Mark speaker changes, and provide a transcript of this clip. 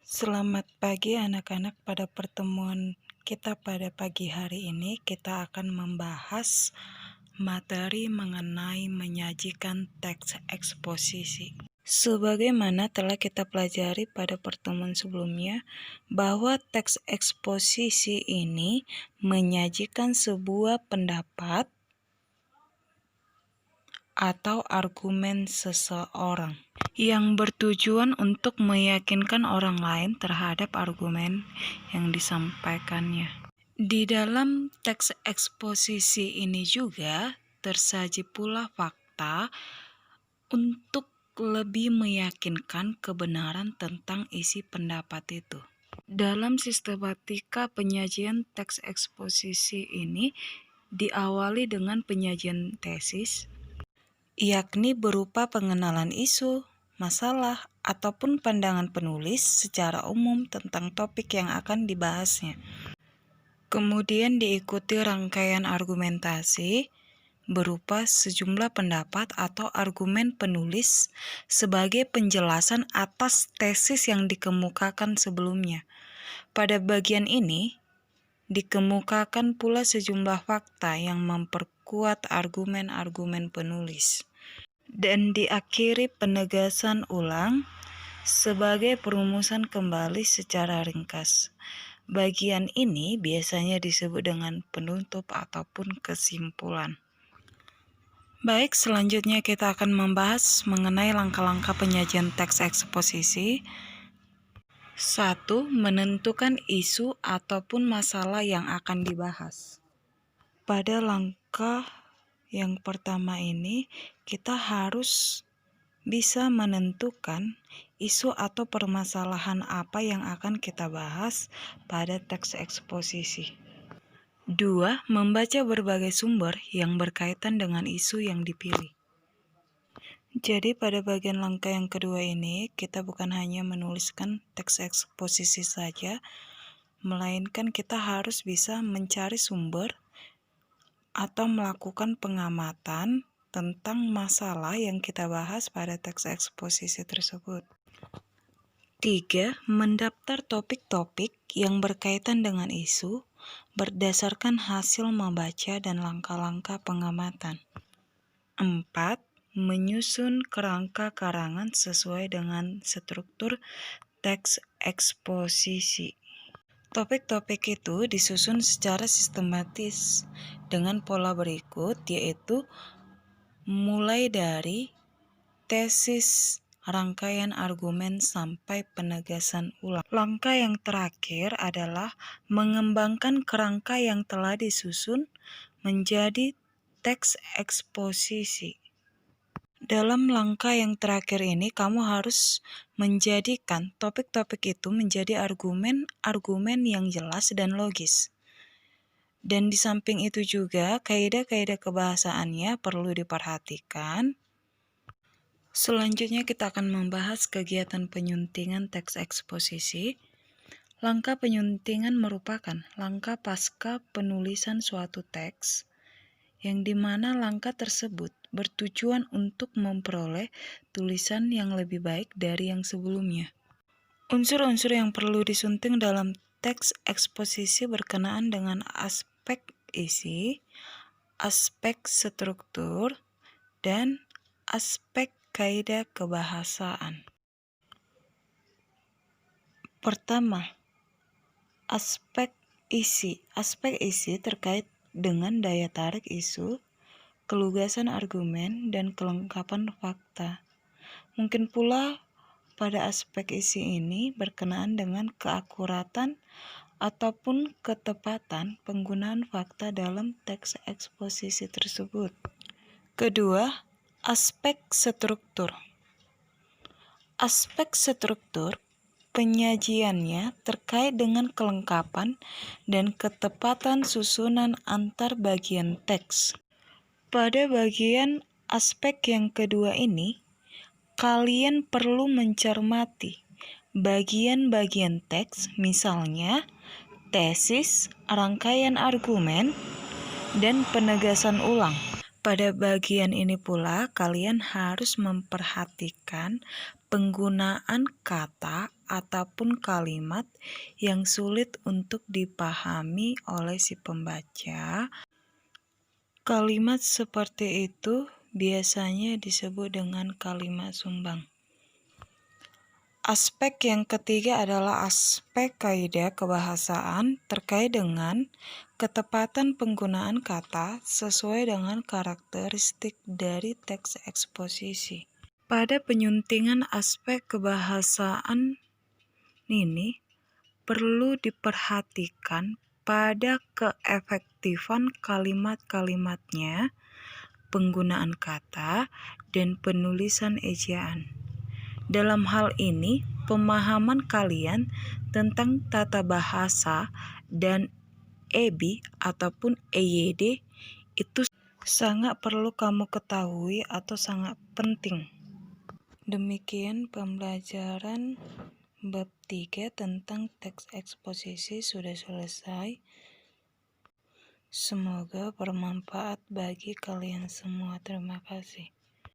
Speaker 1: Selamat pagi anak-anak. Pada pertemuan kita pada pagi hari ini kita akan membahas materi mengenai menyajikan teks eksposisi. Sebagaimana telah kita pelajari pada pertemuan sebelumnya, bahwa teks eksposisi ini menyajikan sebuah pendapat atau argumen seseorang yang bertujuan untuk meyakinkan orang lain terhadap argumen yang disampaikannya. Di dalam teks eksposisi ini juga tersaji pula fakta untuk lebih meyakinkan kebenaran tentang isi pendapat itu. Dalam sistematika penyajian teks eksposisi ini diawali dengan penyajian tesis, yakni berupa pengenalan isu, masalah, ataupun pandangan penulis secara umum tentang topik yang akan dibahasnya. Kemudian diikuti rangkaian argumentasi berupa sejumlah pendapat atau argumen penulis sebagai penjelasan atas tesis yang dikemukakan sebelumnya. Pada bagian ini, dikemukakan pula sejumlah fakta yang memperkuat argumen-argumen penulis. Dan diakhiri penegasan ulang sebagai perumusan kembali secara ringkas. Bagian ini biasanya disebut dengan penutup ataupun kesimpulan. Baik, selanjutnya kita akan membahas mengenai langkah-langkah penyajian teks eksposisi. 1. Menentukan isu ataupun masalah yang akan dibahas. Pada langkah yang pertama ini, kita harus bisa menentukan isu atau permasalahan apa yang akan kita bahas pada teks eksposisi. 2. Membaca berbagai sumber yang berkaitan dengan isu yang dipilih. Jadi pada bagian langkah yang kedua ini, kita bukan hanya menuliskan teks eksposisi saja, melainkan kita harus bisa mencari sumber atau melakukan pengamatan tentang masalah yang kita bahas pada teks eksposisi tersebut. 3. Mendaftar topik-topik yang berkaitan dengan isu berdasarkan hasil membaca dan langkah-langkah pengamatan. 4. Menyusun kerangka karangan sesuai dengan struktur teks eksposisi. Topik-topik itu disusun secara sistematis dengan pola berikut, yaitu mulai dari tesis, rangkaian argumen, sampai penegasan ulang. Langkah yang terakhir adalah mengembangkan kerangka yang telah disusun menjadi teks eksposisi. Dalam langkah yang terakhir ini, kamu harus menjadikan topik-topik itu menjadi argumen-argumen yang jelas dan logis. Dan di samping itu juga, kaidah-kaidah kebahasaannya perlu diperhatikan. Selanjutnya kita akan membahas kegiatan penyuntingan teks eksposisi. Langkah penyuntingan merupakan langkah pasca penulisan suatu teks, yang dimana langkah tersebut bertujuan untuk memperoleh tulisan yang lebih baik dari yang sebelumnya. Unsur-unsur yang perlu disunting dalam teks eksposisi berkenaan dengan aspek isi, aspek struktur, dan aspek kaidah kebahasaan. Pertama, aspek isi. Aspek isi terkait dengan daya tarik isu, kelugasan argumen, dan kelengkapan fakta. Mungkin pula pada aspek isi ini berkenaan dengan keakuratan ataupun ketepatan penggunaan fakta dalam teks eksposisi tersebut. Kedua, aspek struktur. Aspek struktur penyajiannya terkait dengan kelengkapan dan ketepatan susunan antar bagian teks. Pada bagian aspek yang kedua ini, kalian perlu mencermati bagian-bagian teks, misalnya tesis, rangkaian argumen, dan penegasan ulang. Pada bagian ini pula, kalian harus memperhatikan penggunaan kata ataupun kalimat yang sulit untuk dipahami oleh si pembaca. Kalimat seperti itu biasanya disebut dengan kalimat sumbang. Aspek yang ketiga adalah aspek kaidah kebahasaan terkait dengan ketepatan penggunaan kata sesuai dengan karakteristik dari teks eksposisi. Pada penyuntingan aspek kebahasaan ini perlu diperhatikan pada keefektifan kalimat-kalimatnya, penggunaan kata, dan penulisan ejaan. Dalam hal ini, pemahaman kalian tentang tata bahasa dan EBI ataupun EYD itu sangat perlu kamu ketahui atau sangat penting. Demikian pembelajaran bab 3 tentang teks eksposisi sudah selesai. Semoga bermanfaat bagi kalian semua. Terima kasih.